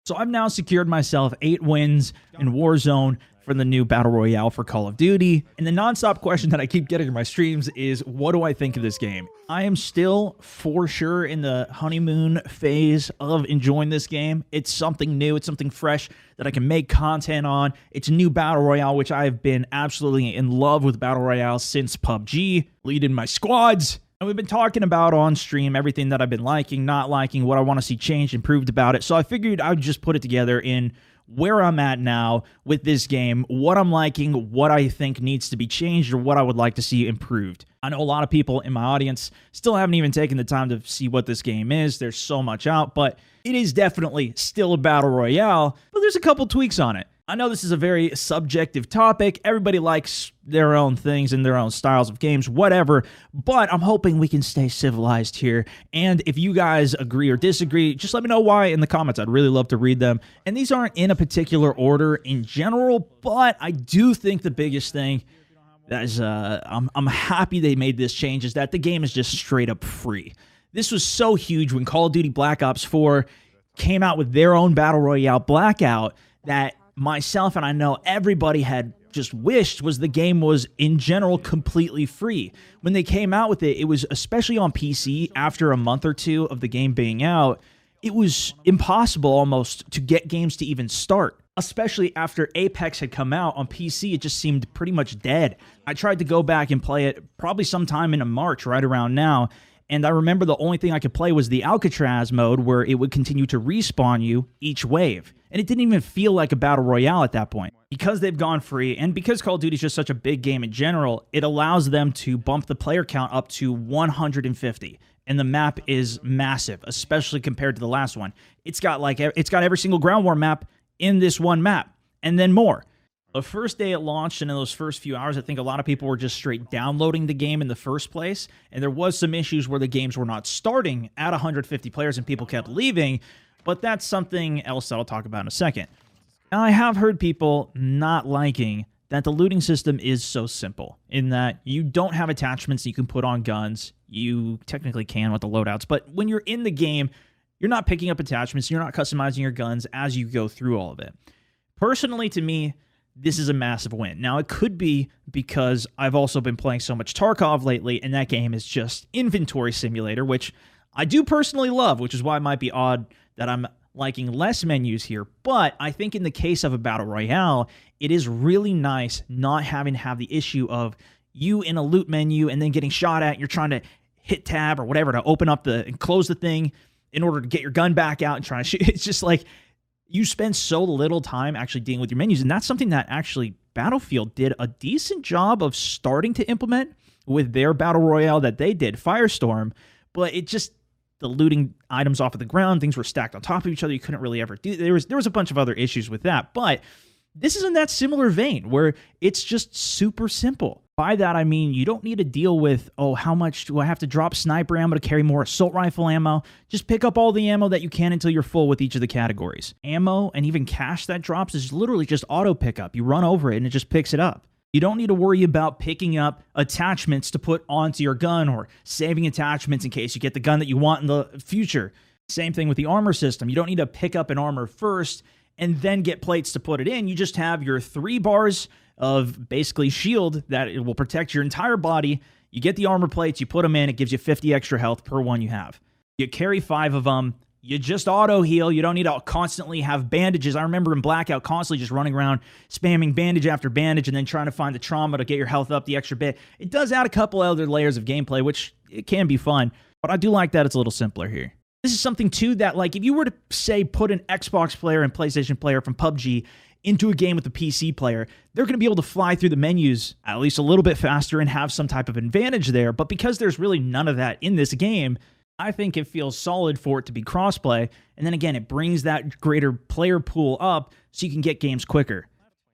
So I've now secured myself 8 wins in Warzone for the new Battle Royale for Call of Duty. And the nonstop question that I keep getting in my streams is, what do I think of this game? I am still for sure in the honeymoon phase of enjoying this game. It's something new. It's something fresh that I can make content on. It's a new Battle Royale, which I have been absolutely in love with Battle Royale since PUBG, leading my squads. And we've been talking about on stream everything that I've been liking, not liking, what I want to see changed, improved about it. So I figured I would just put it together in where I'm at now with this game, what I'm liking, what I think needs to be changed, or what I would like to see improved. I know a lot of people in my audience still haven't even taken the time to see what this game is. There's so much out, but it is definitely still a Battle Royale, but there's a couple tweaks on it. I know this is a very subjective topic. Everybody likes their own things and their own styles of games, whatever, but I'm hoping we can stay civilized here. And if you guys agree or disagree, just let me know why in the comments. I'd really love to read them. And these aren't in a particular order in general, but I do think the biggest thing that is, I'm happy they made this change is that the game is just straight up free. This was so huge when Call of Duty Black Ops 4 came out with their own Battle Royale Blackout that myself and I know everybody had just wished was the game was in general completely free. When they came out with it, it was especially on PC after a month or two of the game being out, it was impossible almost to get games to even start. Especially after Apex had come out on PC, it just seemed pretty much dead. I tried to go back and play it probably sometime in March, right around now, and I remember the only thing I could play was the Alcatraz mode where it would continue to respawn you each wave. And it didn't even feel like a Battle Royale at that point. Because they've gone free, and because Call of Duty is just such a big game in general, it allows them to bump the player count up to 150. And the map is massive, especially compared to the last one. It's got every single ground war map in this one map, and then more. The first day it launched, and in those first few hours, I think a lot of people were just straight downloading the game in the first place, and there was some issues where the games were not starting at 150 players and people kept leaving, but that's something else that I'll talk about in a second. Now, I have heard people not liking that the looting system is so simple, in that you don't have attachments you can put on guns. You technically can with the loadouts, but when you're in the game, you're not picking up attachments, you're not customizing your guns as you go through all of it. Personally, to me, this is a massive win. Now, it could be because I've also been playing so much Tarkov lately, and that game is just inventory simulator, which I do personally love, which is why it might be odd that I'm liking less menus here. But I think in the case of a Battle Royale, it is really nice not having to have the issue of you in a loot menu and then getting shot at. You're trying to hit tab or whatever to open up and close the thing in order to get your gun back out and try to shoot. It's just like you spend so little time actually dealing with your menus, and that's something that actually Battlefield did a decent job of starting to implement with their Battle Royale that they did, Firestorm, but it just, the looting items off of the ground, things were stacked on top of each other, you couldn't really ever do, there was a bunch of other issues with that, but this is in that similar vein where it's just super simple. By that, I mean, you don't need to deal with, oh, how much do I have to drop sniper ammo to carry more assault rifle ammo? Just pick up all the ammo that you can until you're full with each of the categories. Ammo and even cash that drops is literally just auto pickup. You run over it and it just picks it up. You don't need to worry about picking up attachments to put onto your gun or saving attachments in case you get the gun that you want in the future. Same thing with the armor system. You don't need to pick up an armor first and then get plates to put it in. You just have your 3 bars of basically shield that it will protect your entire body. You get the armor plates, you put them in, it gives you 50 extra health per one you have. You carry 5 of them. You just auto heal. You don't need to constantly have bandages. I remember in Blackout constantly just running around spamming bandage after bandage and then trying to find the trauma to get your health up the extra bit. It does add a couple other layers of gameplay, which it can be fun, but I do like that it's a little simpler here. This is something too that, like, if you were to say put an Xbox player and PlayStation player from PUBG into a game with a PC player, they're going to be able to fly through the menus at least a little bit faster and have some type of advantage there. But because there's really none of that in this game, I think it feels solid for it to be crossplay. And then again, it brings that greater player pool up so you can get games quicker.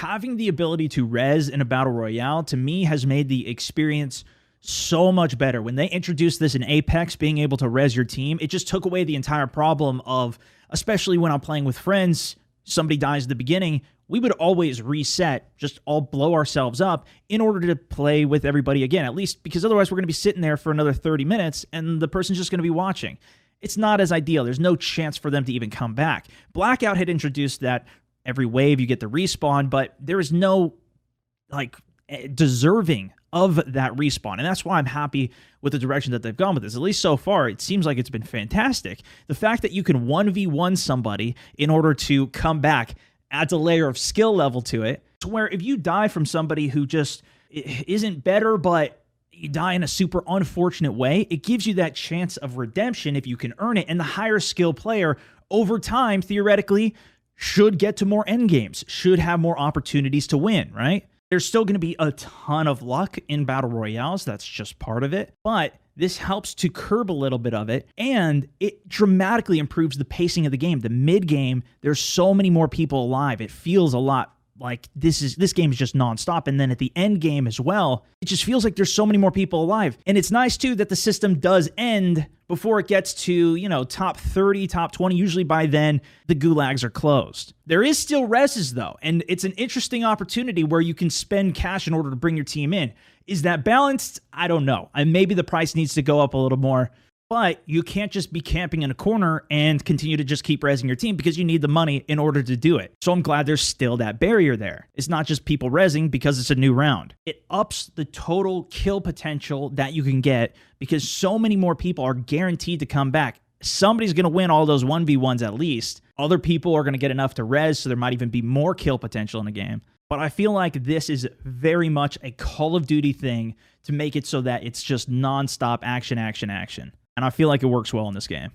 Having the ability to res in a Battle Royale, to me, has made the experience so much better. When they introduced this in Apex, being able to res your team, it just took away the entire problem of, especially when I'm playing with friends, somebody dies at the beginning, we would always reset, just all blow ourselves up in order to play with everybody again, at least because otherwise we're going to be sitting there for another 30 minutes and the person's just going to be watching. it's not as ideal. There's no chance for them to even come back. Blackout had introduced that every wave you get the respawn, but there is no like deserving of that respawn. And that's why I'm happy with the direction that they've gone with this. At least so far, it seems like it's been fantastic. The fact that you can 1v1 somebody in order to come back adds a layer of skill level to it, to where if you die from somebody who just isn't better, but you die in a super unfortunate way, it gives you that chance of redemption if you can earn it. And the higher skill player over time, theoretically, should get to more end games, should have more opportunities to win, right? There's still going to be a ton of luck in Battle Royales. That's just part of it. But this helps to curb a little bit of it, and it dramatically improves the pacing of the game. The mid-game, there's so many more people alive. It feels a lot like this game is just nonstop. And then at the end game as well, it just feels like there's so many more people alive. And it's nice too that the system does end before it gets to, you know, top 30, top 20. Usually by then, the gulags are closed. There is still reses though, and it's an interesting opportunity where you can spend cash in order to bring your team in. Is that balanced? I don't know. And maybe the price needs to go up a little more. But you can't just be camping in a corner and continue to just keep rezzing your team, because you need the money in order to do it. So I'm glad there's still that barrier there. It's not just people rezzing because it's a new round. It ups the total kill potential that you can get, because so many more people are guaranteed to come back. Somebody's going to win all those 1v1s at least. Other people are going to get enough to res, so there might even be more kill potential in the game. But I feel like this is very much a Call of Duty thing to make it so that it's just nonstop action, action, action. And I feel like it works well in this game.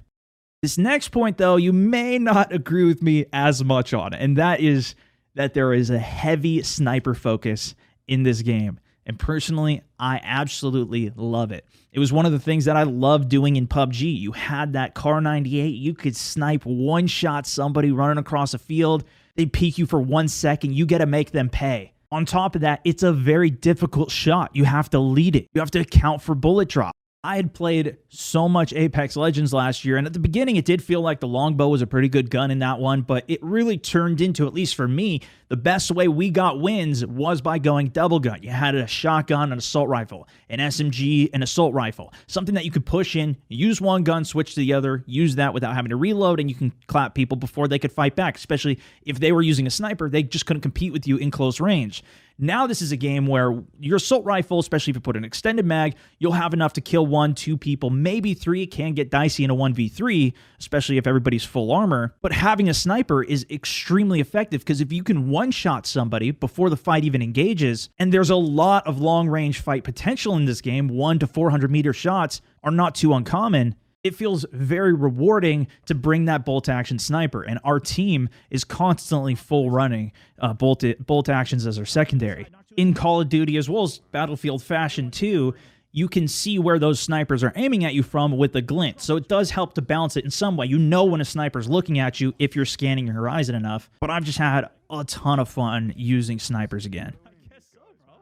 This next point, though, you may not agree with me as much on, and that is that there is a heavy sniper focus in this game. And personally, I absolutely love it. It was one of the things that I loved doing in PUBG. You had that Car 98. You could snipe one-shot somebody running across a field. They peek you for 1 second. You get to make them pay. On top of that, it's a very difficult shot. You have to lead it. You have to account for bullet drop. I had played so much Apex Legends last year, and at the beginning it did feel like the longbow was a pretty good gun in that one, but it really turned into, at least for me, the best way we got wins was by going double gun. You had a shotgun, an assault rifle, an SMG, an assault rifle, something that you could push in, use one gun, switch to the other, use that without having to reload, and you can clap people before they could fight back, especially if they were using a sniper. They just couldn't compete with you in close range. Now this is a game where your assault rifle, especially if you put an extended mag, you'll have enough to kill 1, 2 people, maybe 3. It can get dicey in a 1v3, especially if everybody's full armor. But having a sniper is extremely effective, because if you can one-shot somebody before the fight even engages, and there's a lot of long-range fight potential in this game, 1 to 400 meter shots are not too uncommon. It feels very rewarding to bring that bolt-action sniper, and our team is constantly full running bolt actions as our secondary. In Call of Duty, as well as Battlefield fashion too, you can see where those snipers are aiming at you from with the glint, so it does help to balance it in some way. You know when a sniper's looking at you if you're scanning your horizon enough, but I've just had a ton of fun using snipers again.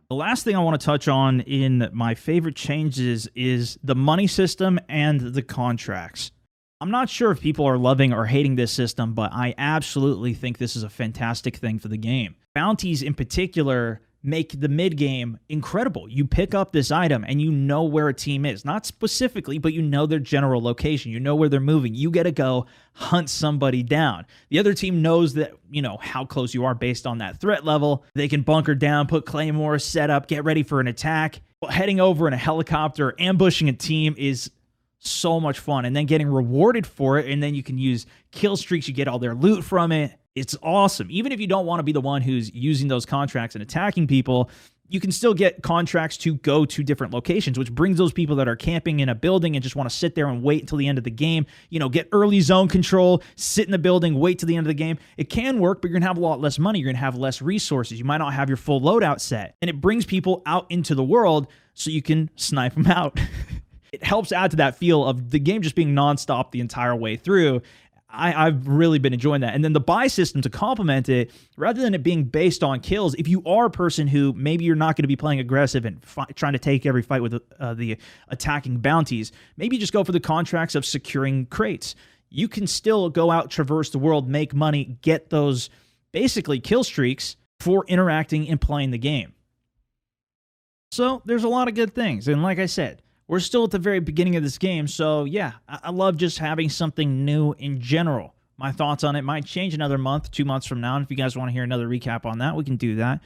The last thing I want to touch on in my favorite changes is the money system and the contracts. I'm not sure if people are loving or hating this system, but I absolutely think this is a fantastic thing for the game. Bounties in particular make the mid-game incredible. You pick up this item and you know where a team is. Not specifically, but you know their general location. You know where they're moving. You get to go hunt somebody down. The other team knows that, you know, how close you are based on that threat level. They can bunker down, put claymores, set up, get ready for an attack. Well, heading over in a helicopter, ambushing a team is so much fun. And then getting rewarded for it, and then you can use kill streaks. You get all their loot from it. It's awesome. Even if you don't want to be the one who's using those contracts and attacking people, you can still get contracts to go to different locations, which brings those people that are camping in a building and just want to sit there and wait until the end of the game, you know, get early zone control, sit in the building, wait till the end of the game. It can work, but you're going to have a lot less money. You're going to have less resources. You might not have your full loadout set. And it brings people out into the world so you can snipe them out. It helps add to that feel of the game just being nonstop the entire way through. I've really been enjoying that. And then the buy system to complement it, rather than it being based on kills, if you are a person who maybe you're not going to be playing aggressive and trying to take every fight with the attacking bounties, maybe just go for the contracts of securing crates. You can still go out, traverse the world, make money, get those basically kill streaks for interacting and playing the game. So there's a lot of good things. And like I said, we're still at the very beginning of this game. So yeah, I love just having something new in general. My thoughts on it might change another month, 2 months from now. And if you guys want to hear another recap on that, we can do that.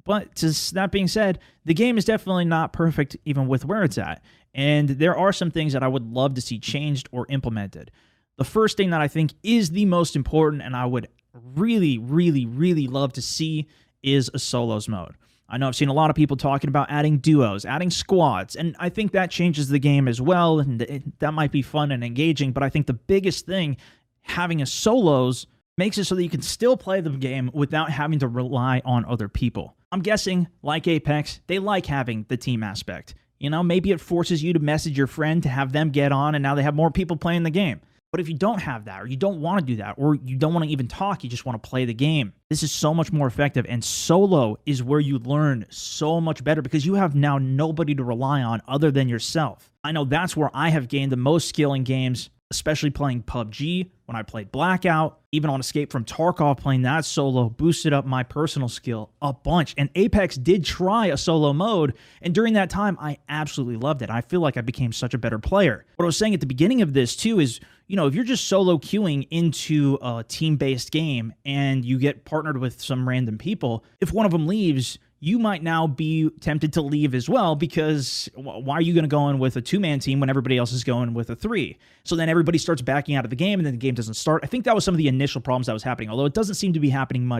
But that being said, the game is definitely not perfect even with where it's at. And there are some things that I would love to see changed or implemented. The first thing that I think is the most important and I would really, really, really love to see is a solos mode. I know I've seen a lot of people talking about adding duos, adding squads, and I think that changes the game as well, and that might be fun and engaging, but I think the biggest thing, having a solos makes it so that you can still play the game without having to rely on other people. I'm guessing, like Apex, they like having the team aspect. You know, maybe it forces you to message your friend to have them get on, and now they have more people playing the game. But if you don't have that, or you don't want to do that, or you don't want to even talk, you just want to play the game, this is so much more effective. And solo is where you learn so much better because you have now nobody to rely on other than yourself. I know that's where I have gained the most skill in games, especially playing PUBG, when I played Blackout, even on Escape from Tarkov, playing that solo boosted up my personal skill a bunch. And Apex did try a solo mode, and during that time, I absolutely loved it. I feel like I became such a better player. What I was saying at the beginning of this, too, is, you know, if you're just solo queuing into a team-based game and you get partnered with some random people, if one of them leaves, you might now be tempted to leave as well because why are you going to go in with a two-man team when everybody else is going with a three? So then everybody starts backing out of the game and then the game doesn't start. I think that was some of the initial problems that was happening, although it doesn't seem to be happening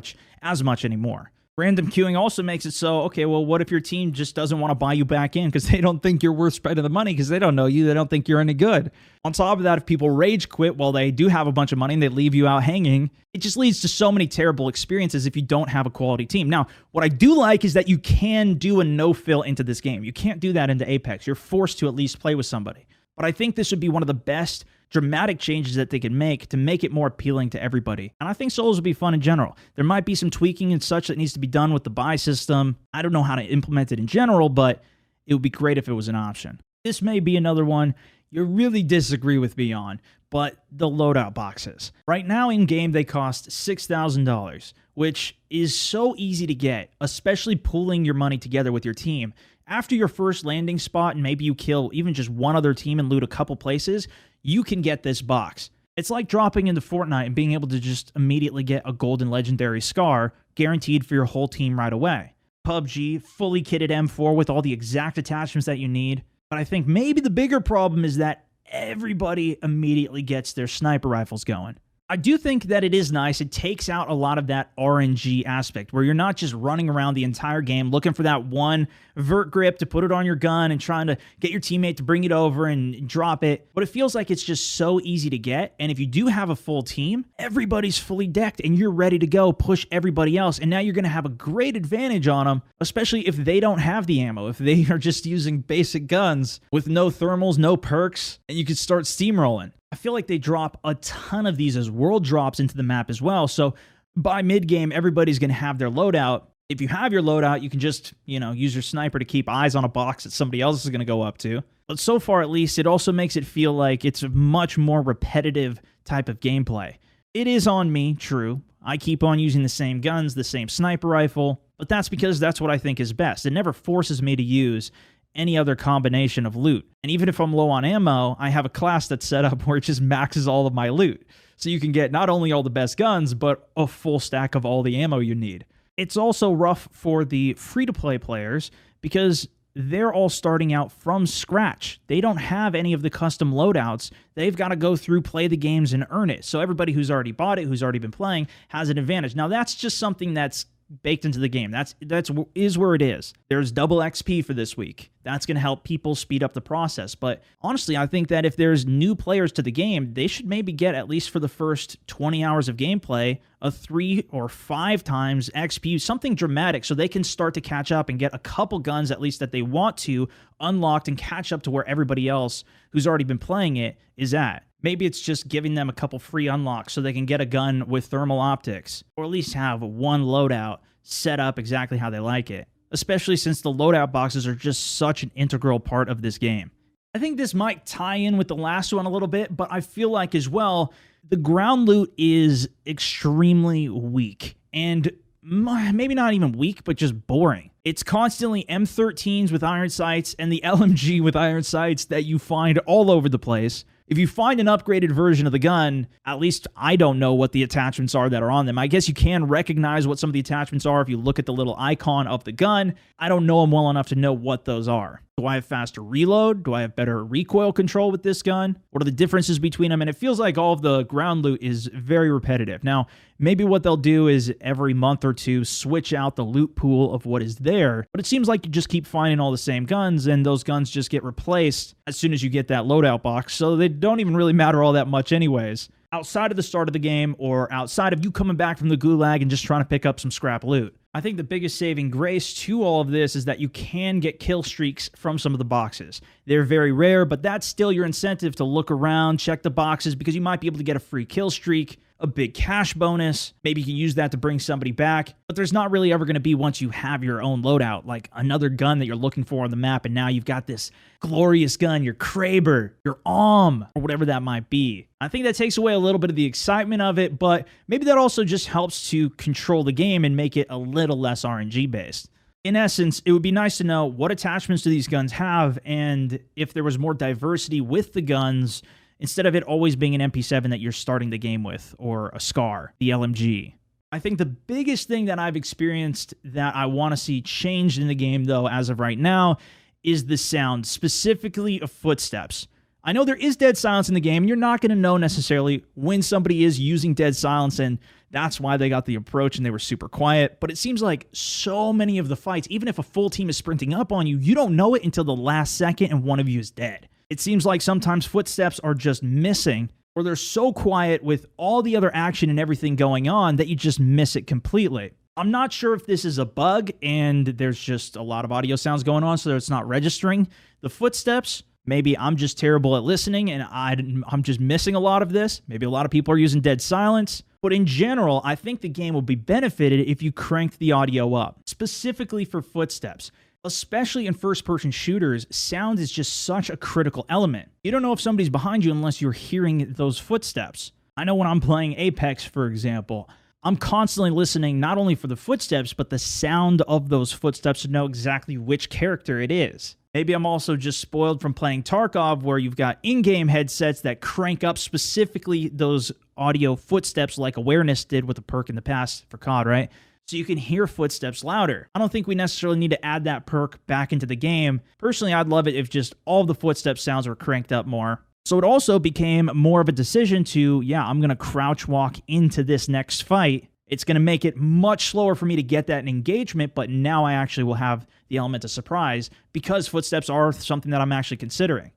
as much anymore. Random queuing also makes it so, okay, well, what if your team just doesn't want to buy you back in because they don't think you're worth spending the money because they don't know you, they don't think you're any good. On top of that, if people rage quit while they do have a bunch of money and they leave you out hanging, it just leads to so many terrible experiences if you don't have a quality team. Now, what I do like is that you can do a no-fill into this game. You can't do that into Apex. You're forced to at least play with somebody. But I think this would be one of the best dramatic changes that they can make to make it more appealing to everybody. And I think solos would be fun in general. There might be some tweaking and such that needs to be done with the buy system. I don't know how to implement it in general, but it would be great if it was an option. This may be another one you really disagree with me on, but the loadout boxes. Right now in game, they cost $6,000, which is so easy to get, especially pooling your money together with your team. After your first landing spot, and maybe you kill even just one other team and loot a couple places, you can get this box. It's like dropping into Fortnite and being able to just immediately get a golden legendary scar guaranteed for your whole team right away. PUBG, fully kitted M4 with all the exact attachments that you need. But I think maybe the bigger problem is that everybody immediately gets their sniper rifles going. I do think that it is nice. It takes out a lot of that RNG aspect where you're not just running around the entire game looking for that one vert grip to put it on your gun and trying to get your teammate to bring it over and drop it. But it feels like it's just so easy to get. And if you do have a full team, everybody's fully decked and you're ready to go push everybody else. And now you're going to have a great advantage on them, especially if they don't have the ammo, if they are just using basic guns with no thermals, no perks, and you can start steamrolling. I feel like they drop a ton of these as world drops into the map as well. So by mid-game, everybody's going to have their loadout. If you have your loadout, you can just, use your sniper to keep eyes on a box that somebody else is going to go up to. But so far, at least, it also makes it feel like it's a much more repetitive type of gameplay. It is on me, true. I keep on using the same guns, the same sniper rifle, but that's because that's what I think is best. It never forces me to use any other combination of loot. And even if I'm low on ammo, I have a class that's set up where it just maxes all of my loot. So you can get not only all the best guns, but a full stack of all the ammo you need. It's also rough for the free-to-play players because they're all starting out from scratch. They don't have any of the custom loadouts. They've got to go through, play the games, and earn it. So everybody who's already bought it, who's already been playing, has an advantage. Now that's just something that's baked into the game. That's where it is. There's double XP for this week. That's going to help people speed up the process. But honestly, I think that if there's new players to the game, they should maybe get, at least for the first 20 hours of gameplay, a 3 or 5 times XP, something dramatic, so they can start to catch up and get a couple guns, at least that they want to, unlocked and catch up to where everybody else who's already been playing it is at. Maybe it's just giving them a couple free unlocks so they can get a gun with thermal optics, or at least have one loadout set up exactly how they like it, especially since the loadout boxes are just such an integral part of this game. I think this might tie in with the last one a little bit, but I feel like as well, the ground loot is extremely weak, and maybe not even weak, but just boring. It's constantly M13s with iron sights and the LMG with iron sights that you find all over the place. If you find an upgraded version of the gun, at least I don't know what the attachments are that are on them. I guess you can recognize what some of the attachments are if you look at the little icon of the gun. I don't know them well enough to know what those are. Do I have faster reload? Do I have better recoil control with this gun? What are the differences between them? And it feels like all of the ground loot is very repetitive. Now, maybe what they'll do is every month or two switch out the loot pool of what is there, but it seems like you just keep finding all the same guns, and those guns just get replaced as soon as you get that loadout box, so they don't even really matter all that much anyways. Outside of the start of the game, or outside of you coming back from the gulag and just trying to pick up some scrap loot. I think the biggest saving grace to all of this is that you can get kill streaks from some of the boxes. They're very rare, but that's still your incentive to look around, check the boxes, because you might be able to get a free kill streak, a big cash bonus. Maybe you can use that to bring somebody back, but there's not really ever going to be, once you have your own loadout, like another gun that you're looking for on the map, and now you've got this glorious gun, your Kraber, your or whatever that might be. I think that takes away a little bit of the excitement of it, but maybe that also just helps to control the game and make it a little less RNG based. In essence, it would be nice to know what attachments do these guns have, and if there was more diversity with the guns, instead of it always being an MP7 that you're starting the game with, or a SCAR, the LMG. I think the biggest thing that I've experienced that I want to see changed in the game, though, as of right now, is the sound, specifically of footsteps. I know there is dead silence in the game, and you're not going to know necessarily when somebody is using dead silence, and that's why they got the approach and they were super quiet. But it seems like so many of the fights, even if a full team is sprinting up on you, you don't know it until the last second and one of you is dead. It seems like sometimes footsteps are just missing, or they're so quiet with all the other action and everything going on that you just miss it completely. I'm not sure if this is a bug and there's just a lot of audio sounds going on, so it's not registering the footsteps. Maybe I'm just terrible at listening and I'm just missing a lot of this. Maybe a lot of people are using dead silence. But in general, I think the game will be benefited if you cranked the audio up, specifically for footsteps. Especially in first-person shooters, sound is just such a critical element. You don't know if somebody's behind you unless you're hearing those footsteps. I know when I'm playing Apex, for example, I'm constantly listening not only for the footsteps, but the sound of those footsteps to know exactly which character it is. Maybe I'm also just spoiled from playing Tarkov, where you've got in-game headsets that crank up specifically those audio footsteps like Awareness did with the perk in the past for COD, right? So you can hear footsteps louder. I don't think we necessarily need to add that perk back into the game. Personally, I'd love it if just all the footstep sounds were cranked up more. So it also became more of a decision to, I'm going to crouch walk into this next fight. It's going to make it much slower for me to get that engagement, but now I actually will have the element of surprise because footsteps are something that I'm actually considering.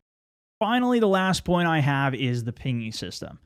Finally, the last point I have is the pinging system.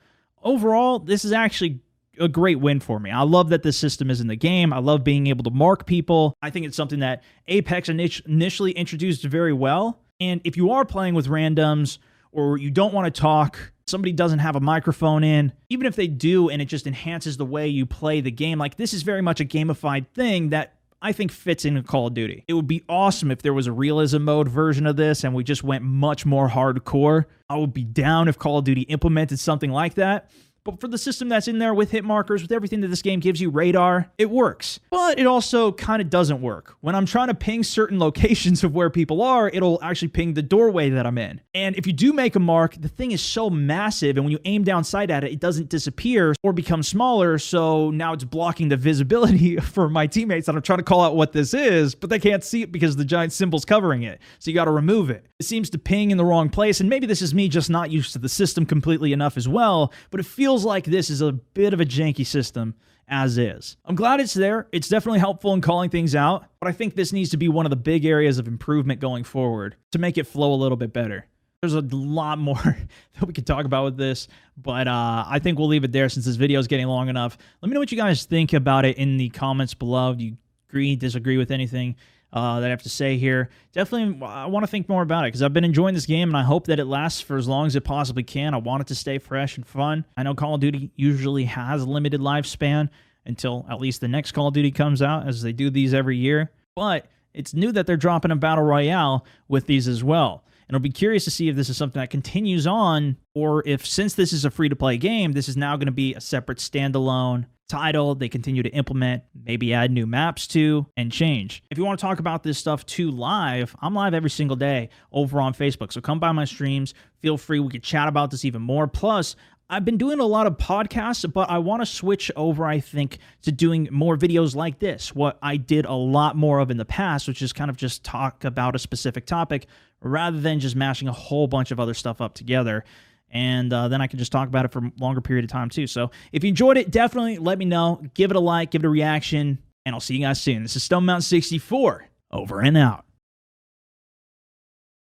Overall, this is actually a great win for me. I love that this system is in the game. I love being able to mark people. I think it's something that Apex initially introduced very well. And if you are playing with randoms or you don't want to talk, somebody doesn't have a microphone in, even if they do and it just enhances the way you play the game, like this is very much a gamified thing that I think fits into Call of Duty. It would be awesome if there was a realism mode version of this and we just went much more hardcore. I would be down if Call of Duty implemented something like that. But for the system that's in there with hit markers, with everything that this game gives you, radar, it works. But it also kind of doesn't work. When I'm trying to ping certain locations of where people are, it'll actually ping the doorway that I'm in. And if you do make a mark, the thing is so massive, and when you aim down sight at it, it doesn't disappear or become smaller, so now it's blocking the visibility for my teammates that I'm trying to call out what this is, but they can't see it because the giant symbol's covering it. So you got to remove it. It seems to ping in the wrong place, and maybe this is me just not used to the system completely enough as well, but it feels like this is a bit of a janky system as is. I'm glad it's there. It's definitely helpful in calling things out, but I think this needs to be one of the big areas of improvement going forward to make it flow a little bit better. There's a lot more that we could talk about with this, but I think we'll leave it there since this video is getting long enough. Let me know what you guys think about it in the comments below. Do you agree, disagree with anything that I have to say here? Definitely, I want to think more about it because I've been enjoying this game and I hope that it lasts for as long as it possibly can. I want it to stay fresh and fun. I know Call of Duty usually has a limited lifespan until at least the next Call of Duty comes out, as they do these every year. But it's new that they're dropping a Battle Royale with these as well. And I'll be curious to see if this is something that continues on, or if, since this is a free-to-play game, this is now going to be a separate standalone title they continue to implement, maybe add new maps to, and change. If you want to talk about this stuff too live, I'm live every single day over on Facebook. So come by my streams. Feel free. We could chat about this even more. Plus, I've been doing a lot of podcasts, but I want to switch over, I think, to doing more videos like this, what I did a lot more of in the past, which is kind of just talk about a specific topic rather than just mashing a whole bunch of other stuff up together. And then I can just talk about it for a longer period of time too. So if you enjoyed it, definitely let me know. Give it a like, give it a reaction, and I'll see you guys soon. This is StoneMountain64, over and out.